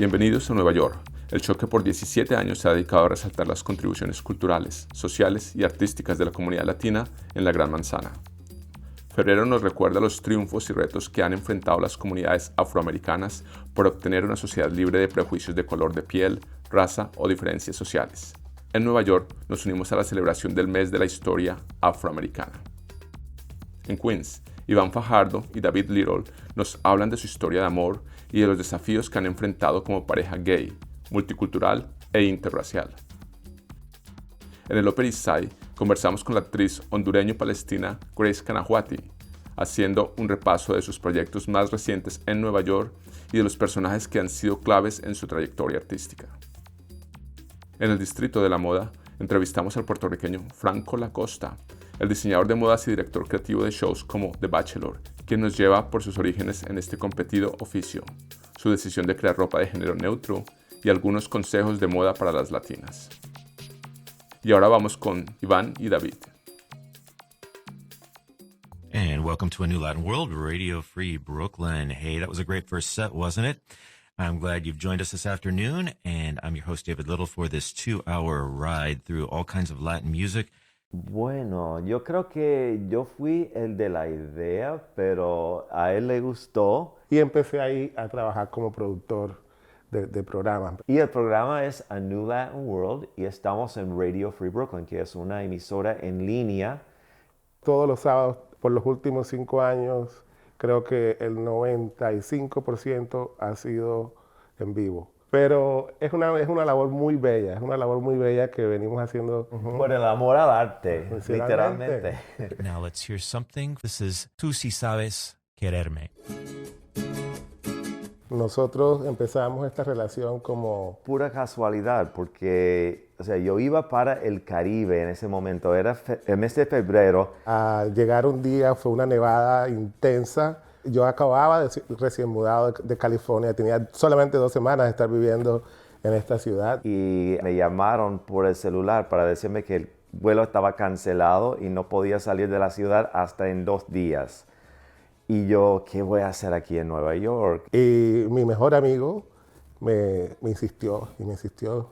Bienvenidos a Nueva York. El show que por 17 años se ha dedicado a resaltar las contribuciones culturales, sociales y artísticas de la comunidad latina en la Gran Manzana. Febrero nos recuerda los triunfos y retos que han enfrentado las comunidades afroamericanas por obtener una sociedad libre de prejuicios de color de piel, raza o diferencias sociales. En Nueva York nos unimos a la celebración del mes de la historia afroamericana. En Queens, Iván Fajardo y David Little nos hablan de su historia de amor y de los desafíos que han enfrentado como pareja gay, multicultural e interracial. En el Upper East Side conversamos con la actriz hondureño-palestina Grace Canajuati, haciendo un repaso de sus proyectos más recientes en Nueva York y de los personajes que han sido claves en su trayectoria artística. En el Distrito de la Moda entrevistamos al puertorriqueño Franco Lacosta, el diseñador de modas y director creativo de shows como The Bachelor, quien nos lleva por sus orígenes en este competido oficio, su decisión de crear ropa de género neutro y algunos consejos de moda para las latinas. Y ahora vamos con Iván y David. And welcome to A New Latin World, Radio Free Brooklyn. Hey, that was a great first set, wasn't it? I'm glad you've joined us this afternoon, and I'm your host, David Little, for this 2-hour ride through all kinds of Latin music. Bueno, yo creo que yo fui el de la idea, pero a él le gustó. Y empecé ahí a trabajar como productor de programas. Y el programa es A New Latin World y estamos en Radio Free Brooklyn, que es una emisora en línea. Todos los sábados, por los últimos 5 años, creo que el 95% ha sido en vivo. Pero es una labor muy bella, que venimos haciendo. Por el amor al arte, literalmente. Now let's hear something. This is Tú Si Sabes Quererme. Nosotros empezamos esta relación como Pura casualidad, porque yo iba para el Caribe en ese momento, era el mes de febrero. Al llegar un día fue una nevada intensa. Yo acababa de recién mudado de California, tenía solamente 2 semanas de estar viviendo en esta ciudad. Y me llamaron por el celular para decirme que el vuelo estaba cancelado y no podía salir de la ciudad hasta en 2 días. Y yo, ¿qué voy a hacer aquí en Nueva York? Y mi mejor amigo me insistió,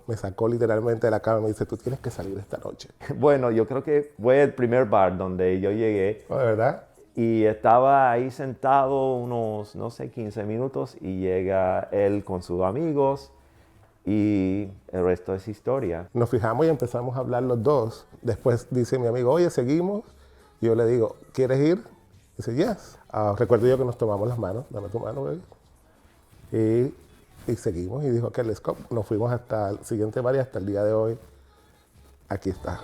me sacó literalmente de la cama y me dice, tú tienes que salir esta noche. Bueno, yo creo que fue el primer bar donde yo llegué. ¿De verdad? Y estaba ahí sentado unos, 15 minutos y llega él con sus amigos y el resto es historia. Nos fijamos y empezamos a hablar los dos. Después dice mi amigo, oye, ¿seguimos? Y yo le digo, ¿quieres ir? Dice, yes. Recuerdo yo que nos tomamos las manos, dame tu mano, baby. Y seguimos y dijo, ok, let's go. Nos fuimos hasta el siguiente bar y hasta el día de hoy, aquí está.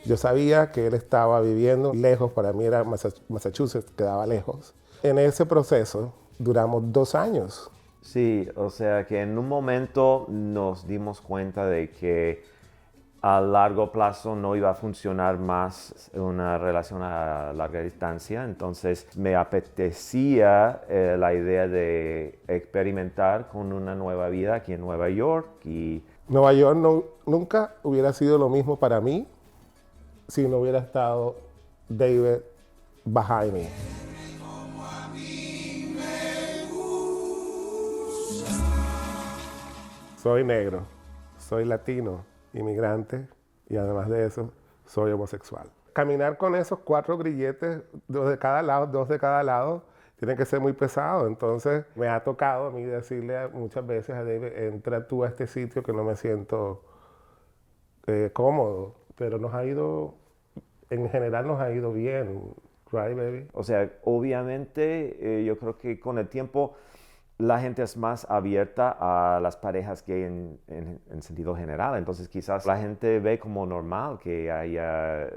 Yo sabía que él estaba viviendo lejos, para mí era Massachusetts, quedaba lejos. En ese proceso duramos 2 años. Sí, que en un momento nos dimos cuenta de que a largo plazo no iba a funcionar más una relación a larga distancia. Entonces me apetecía la idea de experimentar con una nueva vida aquí en Nueva York. Y Nueva York nunca hubiera sido lo mismo para mí si no hubiera estado David behind me. Soy negro, soy latino, inmigrante y además de eso, soy homosexual. Caminar con esos 4 grilletes, 2 de cada lado, tiene que ser muy pesado. Entonces me ha tocado a mí decirle muchas veces a David, entra tú a este sitio que no me siento cómodo. Pero en general nos ha ido bien, right, baby? Obviamente, yo creo que con el tiempo la gente es más abierta a las parejas gay en sentido general. Entonces, quizás la gente ve como normal que haya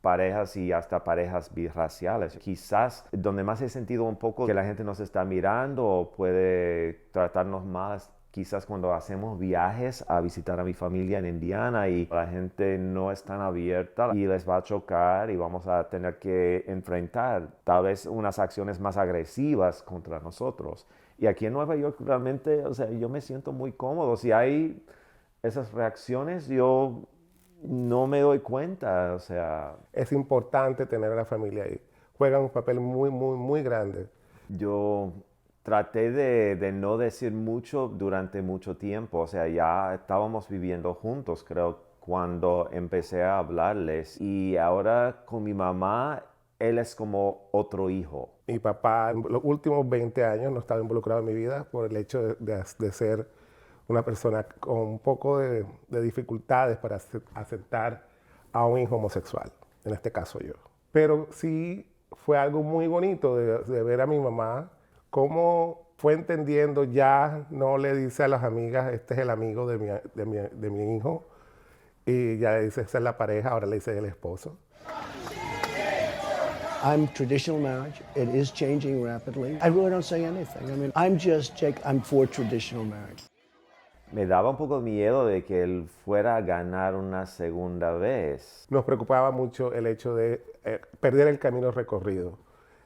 parejas y hasta parejas birraciales. Quizás donde más he sentido un poco que la gente nos está mirando o puede tratarnos más, quizás cuando hacemos viajes a visitar a mi familia en Indiana y la gente no es tan abierta y les va a chocar y vamos a tener que enfrentar tal vez unas acciones más agresivas contra nosotros. Y aquí en Nueva York realmente, yo me siento muy cómodo. Si hay esas reacciones, yo no me doy cuenta, Es importante tener a la familia ahí. juegan un papel muy, muy, muy grande. Yo traté de no decir mucho durante mucho tiempo, o sea, ya estábamos viviendo juntos, creo, cuando empecé a hablarles. Y ahora con mi mamá, él es como otro hijo. Mi papá en los últimos 20 años no estaba involucrado en mi vida por el hecho de ser una persona con un poco de dificultades para aceptar a un hijo homosexual, en este caso yo. Pero sí fue algo muy bonito de ver a mi mamá cómo fue entendiendo, ya no le dice a las amigas, este es el amigo de mi hijo, y ya le dice, esa es la pareja, ahora le dice el esposo. I'm traditional marriage. It is changing rapidly. I really don't say anything. I mean, I'm for traditional marriage. Me daba un poco miedo de que él fuera a ganar una segunda vez. Nos preocupaba mucho el hecho de perder el camino recorrido.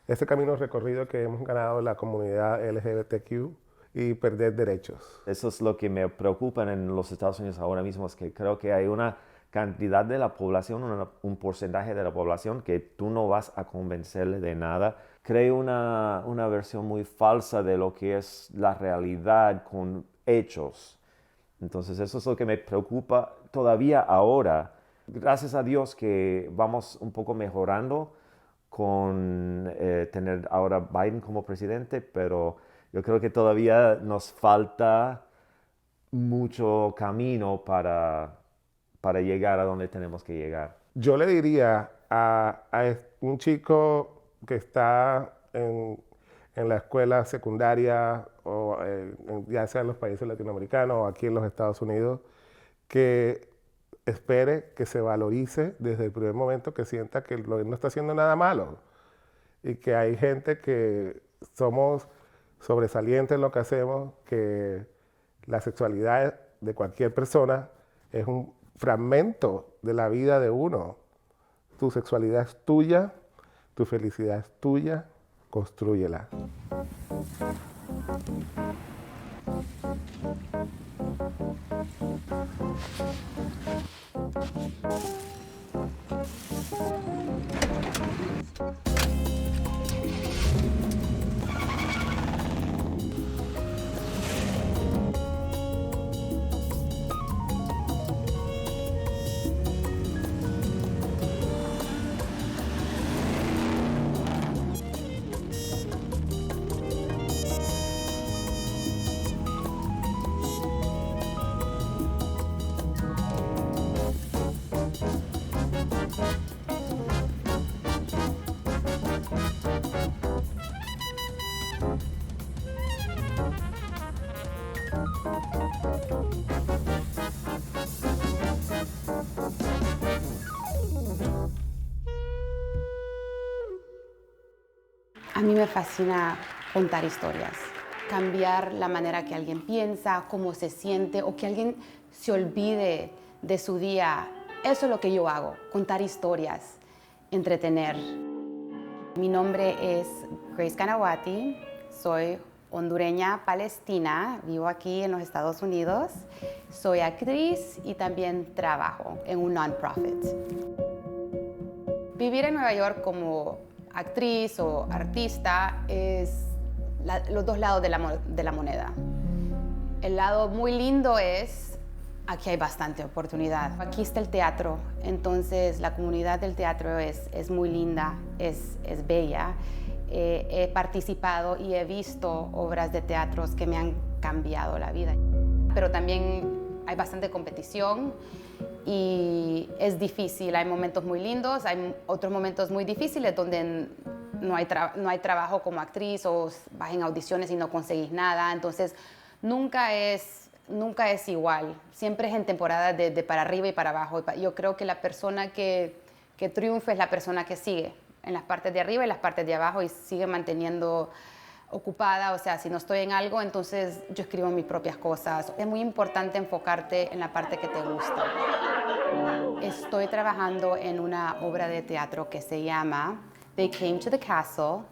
Ese camino recorrido que hemos ganado la comunidad LGBTQ y perder derechos. Eso es lo que me preocupa en los Estados Unidos ahora mismo, es que creo que hay una cantidad de la población, un porcentaje de la población que tú no vas a convencerle de nada. Creo una versión muy falsa de lo que es la realidad con hechos. Entonces eso es lo que me preocupa todavía ahora. Gracias a Dios que vamos un poco mejorando con tener ahora Biden como presidente, pero yo creo que todavía nos falta mucho camino para llegar a donde tenemos que llegar. Yo le diría a un chico que está en la escuela secundaria, o ya sea en los países latinoamericanos o aquí en los Estados Unidos, que espere que se valorice desde el primer momento, que sienta que no está haciendo nada malo y que hay gente que somos sobresalientes en lo que hacemos, que la sexualidad de cualquier persona es un fragmento de la vida de uno. Tu sexualidad es tuya, tu felicidad es tuya, constrúyela. A mí me fascina contar historias, cambiar la manera que alguien piensa, cómo se siente o que alguien se olvide de su día. Eso es lo que yo hago, contar historias, entretener. Mi nombre es Grace Canawati, soy hondureña palestina, vivo aquí en los Estados Unidos, soy actriz y también trabajo en un non-profit. Vivir en Nueva York como actriz o artista es los dos lados de la moneda. El lado muy lindo es, aquí hay bastante oportunidad. Aquí está el teatro, entonces la comunidad del teatro es muy linda, es bella. He participado y he visto obras de teatros que me han cambiado la vida. Pero también hay bastante competición y es difícil. Hay momentos muy lindos, hay otros momentos muy difíciles donde no hay trabajo como actriz o vas en audiciones y no conseguís nada. Entonces nunca es igual. Siempre es en temporadas de para arriba y para abajo. Yo creo que la persona que triunfa es la persona que sigue en las partes de arriba y las partes de abajo y sigue manteniendo ocupada. O sea, si no estoy en algo, entonces yo escribo mis propias cosas. Es muy importante enfocarte en la parte que te gusta. Estoy trabajando en una obra de teatro que se llama They Came to the Castle,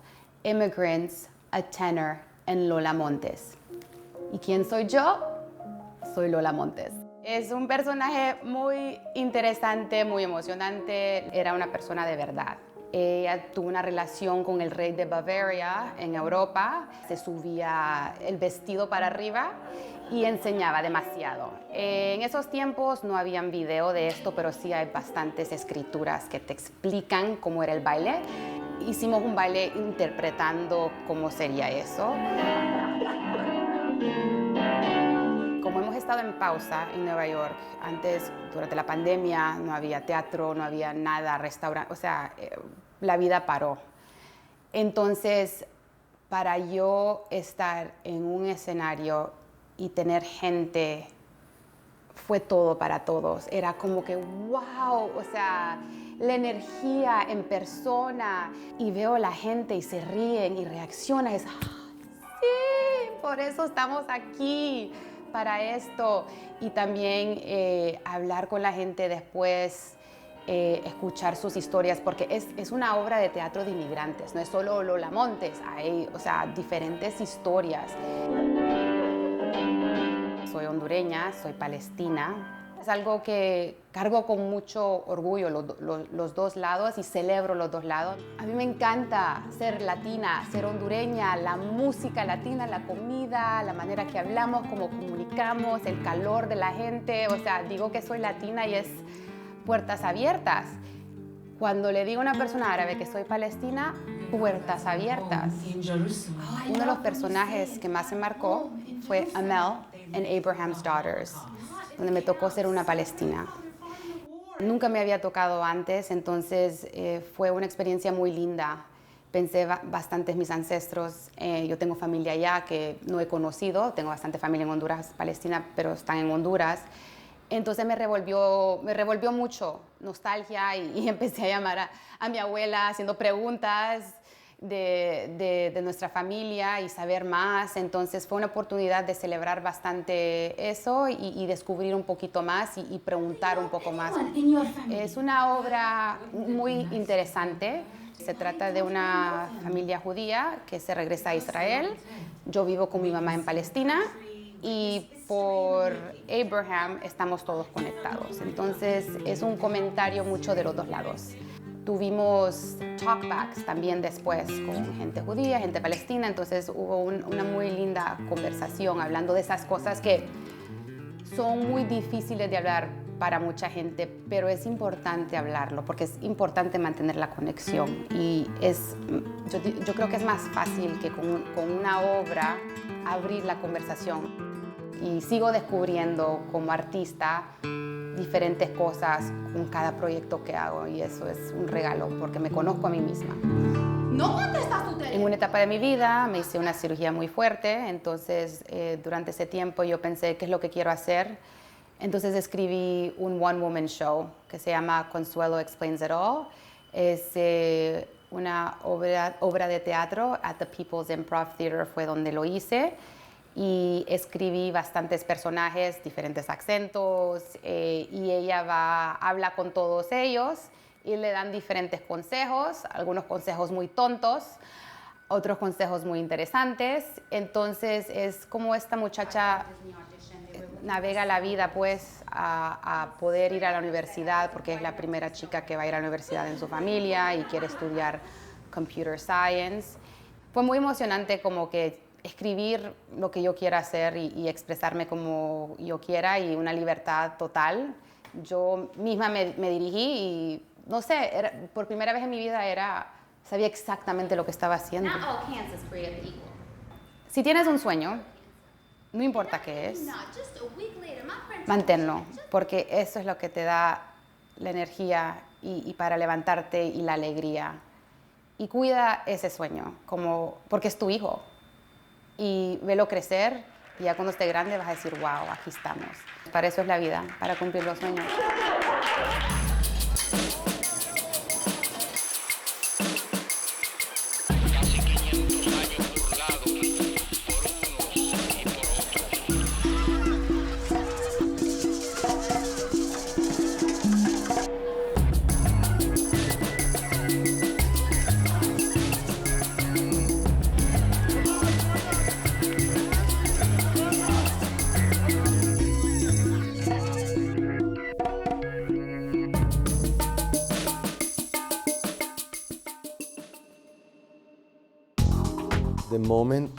Immigrants, a Tenor and Lola Montes. ¿Y quién soy yo? Soy Lola Montes. Es un personaje muy interesante, muy emocionante. Era una persona de verdad. Ella tuvo una relación con el rey de Bavaria en Europa, se subía el vestido para arriba y enseñaba demasiado. En esos tiempos no habían video de esto, pero sí hay bastantes escrituras que te explican cómo era el baile. Hicimos un baile interpretando cómo sería eso. Como hemos estado en pausa en Nueva York, antes, durante la pandemia, no había teatro, no había nada, restaurante, o sea, la vida paró. Entonces, para yo estar en un escenario y tener gente, fue todo para todos. Era como que, wow, o sea, la energía en persona. Y veo a la gente y se ríen y reaccionan. Es, sí, por eso estamos aquí, para esto. Y también hablar con la gente después, escuchar sus historias, porque es una obra de teatro de inmigrantes, no es solo Lola Montes, hay, o sea, diferentes historias. Soy hondureña, soy palestina. Es algo que cargo con mucho orgullo los dos lados y celebro los dos lados. A mí me encanta ser latina, ser hondureña, la música latina, la comida, la manera que hablamos, cómo comunicamos, el calor de la gente. O sea, digo que soy latina y es puertas abiertas. Cuando le digo a una persona árabe que soy palestina, puertas abiertas. Uno de los personajes que más me marcó fue Amel en Abraham's Daughters, donde me tocó ser una palestina. Nunca me había tocado antes, entonces fue una experiencia muy linda. Pensé bastante en mis ancestros. Yo tengo familia allá que no he conocido, tengo bastante familia en Honduras, Palestina, pero están en Honduras. Entonces me revolvió mucho, nostalgia, y empecé a llamar a mi abuela haciendo preguntas de nuestra familia y saber más. Entonces fue una oportunidad de celebrar bastante eso y descubrir un poquito más y preguntar un poco más. Es una obra muy interesante. Se trata de una familia judía que se regresa a Israel. Yo vivo con mi mamá en Palestina. Y por Abraham estamos todos conectados. Entonces es un comentario mucho de los dos lados. Tuvimos talkbacks también después con gente judía, gente palestina, entonces hubo una muy linda conversación hablando de esas cosas que son muy difíciles de hablar para mucha gente, pero es importante hablarlo porque es importante mantener la conexión. Y yo creo que es más fácil que con una obra abrir la conversación. Y sigo descubriendo como artista diferentes cosas con cada proyecto que hago, y eso es un regalo porque me conozco a mí misma. No contestas tu teléfono. En una etapa de mi vida me hice una cirugía muy fuerte, entonces durante ese tiempo yo pensé qué es lo que quiero hacer. Entonces escribí un one-woman show que se llama Consuelo Explains It All. Es una obra de teatro at the People's Improv Theater, fue donde lo hice. Y escribí bastantes personajes, diferentes acentos, y ella habla con todos ellos y le dan diferentes consejos, algunos consejos muy tontos, otros consejos muy interesantes. Entonces es como esta muchacha navega la vida pues a poder ir a la universidad, porque es la primera chica que va a ir a la universidad en su familia y quiere estudiar Computer Science. Fue muy emocionante como que escribir lo que yo quiera hacer y expresarme como yo quiera, y una libertad total. Yo misma me dirigí y, no sé, por primera vez en mi vida sabía exactamente lo que estaba haciendo. Si tienes un sueño, no importa qué es, manténlo, porque eso es lo que te da la energía y para levantarte y la alegría. Y cuida ese sueño, porque es tu hijo. Y velo crecer, y ya cuando esté grande vas a decir, wow, aquí estamos. Para eso es la vida, para cumplir los sueños. The moment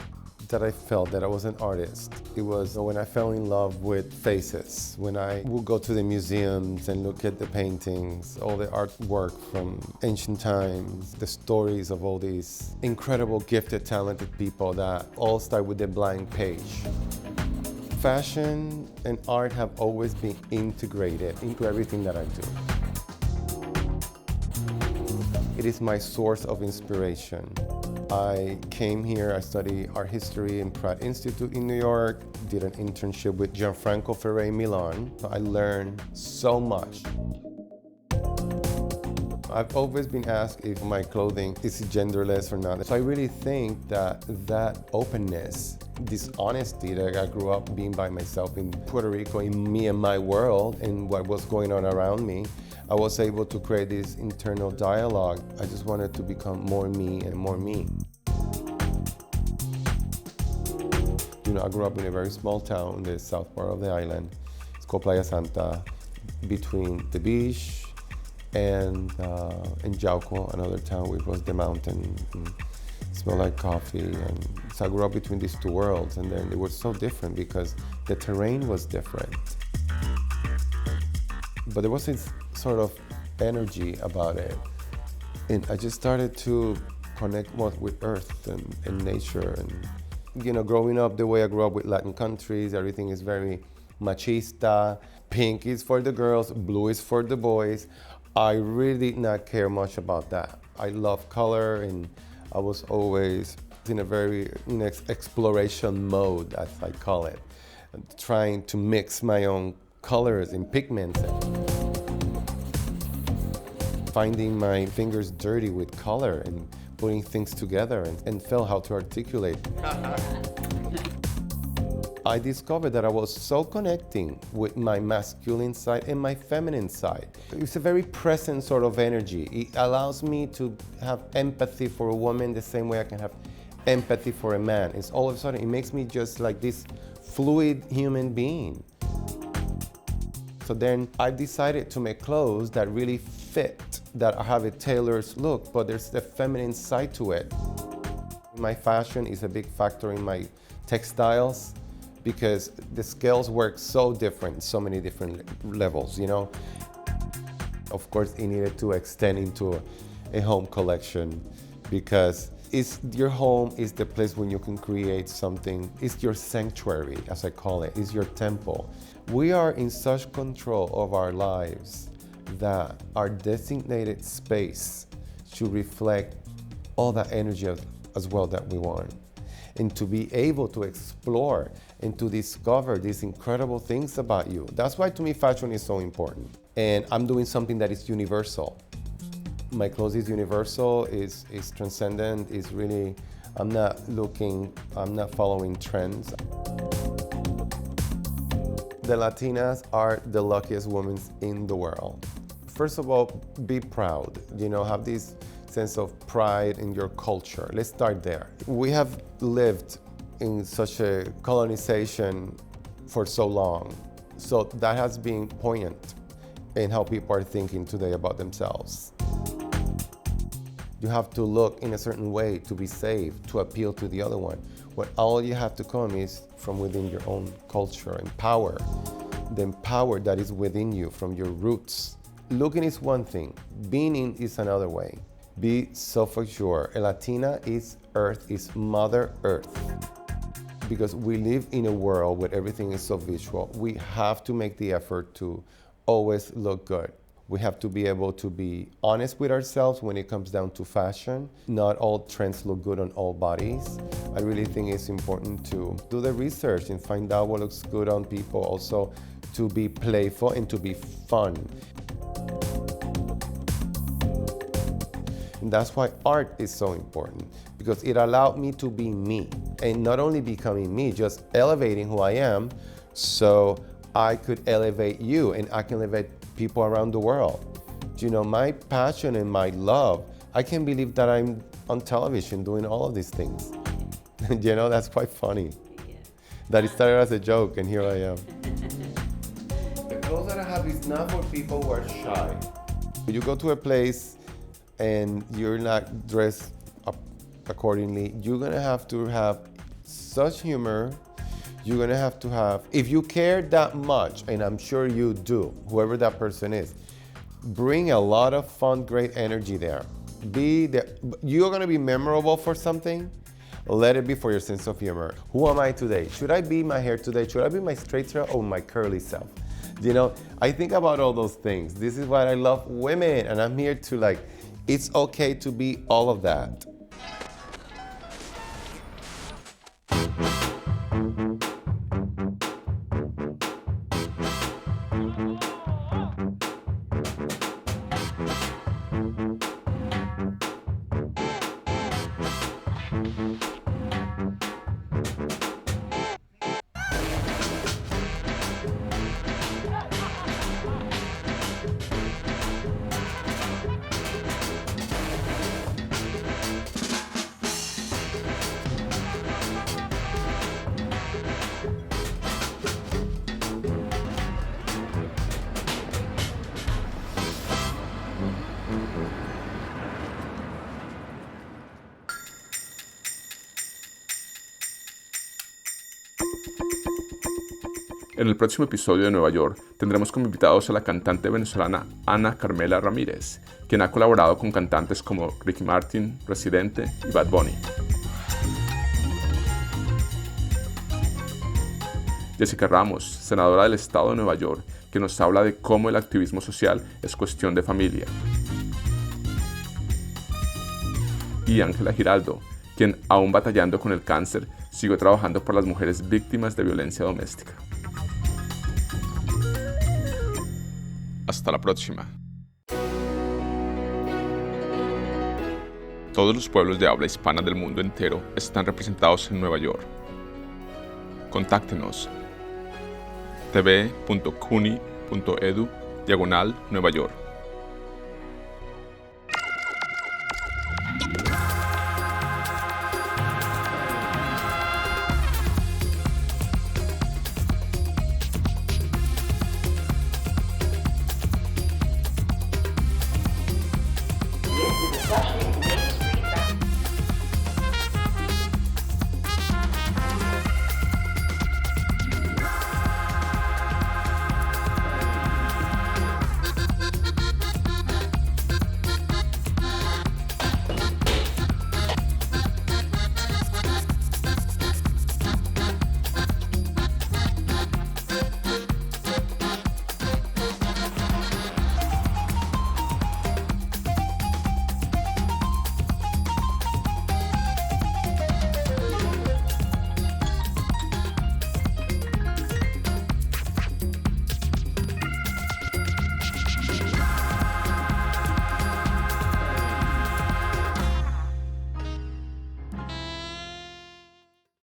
that I felt that I was an artist, it was when I fell in love with faces. When I would go to the museums and look at the paintings, all the artwork from ancient times, the stories of all these incredible, gifted, talented people that all start with a blank page. Fashion and art have always been integrated into everything that I do. It is my source of inspiration. I came here, I studied art history in Pratt Institute in New York, did an internship with Gianfranco Ferré in Milan. I learned so much. I've always been asked if my clothing is genderless or not. So I really think that that openness, this honesty that I grew up being by myself in Puerto Rico, in me and my world and what was going on around me, I was able to create this internal dialogue. I just wanted to become more me and more me. You know, I grew up in a very small town in the south part of the island. It's called Playa Santa, between the beach and Yauco, another town which was the mountain. And smelled like coffee. And so I grew up between these two worlds, and then they were so different because the terrain was different. But there was this sort of energy about it. And I just started to connect more with earth and nature. And, you know, growing up the way I grew up with Latin countries, everything is very machista. Pink is for the girls, blue is for the boys. I really did not care much about that. I love color, and I was always in a very exploration mode, as I call it, trying to mix my own colors and pigments. Finding my fingers dirty with color and putting things together and felt how to articulate. I discovered that I was so connecting with my masculine side and my feminine side. It's a very present sort of energy. It allows me to have empathy for a woman the same way I can have empathy for a man. It's all of a sudden, it makes me just like this fluid human being. So then I decided to make clothes that really fit, that have a tailored look, but there's the feminine side to it. My fashion is a big factor in my textiles because the scales work so different, so many different levels, you know. Of course, it needed to extend into a home collection because your home is the place when you can create something. It's your sanctuary, as I call it. It's your temple. We are in such control of our lives that our designated space should reflect all that energy as well that we want. And to be able to explore and to discover these incredible things about you. That's why to me fashion is so important. And I'm doing something that is universal. My clothes is universal, is transcendent, is really, I'm not following trends. The Latinas are the luckiest women in the world. First of all, be proud, you know, have this sense of pride in your culture. Let's start there. We have lived in such a colonization for so long. So that has been poignant in how people are thinking today about themselves. You have to look in a certain way to be safe, to appeal to the other one. What all you have to come is from within your own culture and power. The power that is within you from your roots. Looking is one thing, being is another way. Be self-assured. A Latina is Earth, is Mother Earth. Because we live in a world where everything is so visual, we have to make the effort to always look good. We have to be able to be honest with ourselves when it comes down to fashion. Not all trends look good on all bodies. I really think it's important to do the research and find out what looks good on people. Also, to be playful and to be fun. And that's why art is so important, because it allowed me to be me. And not only becoming me, just elevating who I am, so I could elevate you and I can elevate people around the world. You know, my passion and my love, I can't believe that I'm on television doing all of these things. You know, that's quite funny. Yeah. That it started as a joke and here I am. The clothes that I have is not for people who are shy. You go to a place and you're not dressed accordingly. You're gonna have such humor. You're gonna have, if you care that much, and I'm sure you do, whoever that person is, bring a lot of fun, great energy there. You're gonna be memorable for something. Let it be for your sense of humor. Who am I today? Should I be my hair today? Should I be my straight hair or my curly self? You know, I think about all those things. This is why I love women, and I'm here to it's okay to be all of that. En el próximo episodio de Nueva York tendremos como invitados a la cantante venezolana Ana Carmela Ramírez, quien ha colaborado con cantantes como Ricky Martin, Residente y Bad Bunny. Jessica Ramos, senadora del estado de Nueva York, que nos habla de cómo el activismo social es cuestión de familia. Y Ángela Giraldo, quien, aún batallando con el cáncer, sigue trabajando por las mujeres víctimas de violencia doméstica. Hasta la próxima. Todos los pueblos de habla hispana del mundo entero están representados en Nueva York. Contáctenos tv.cuni.edu/Nueva York.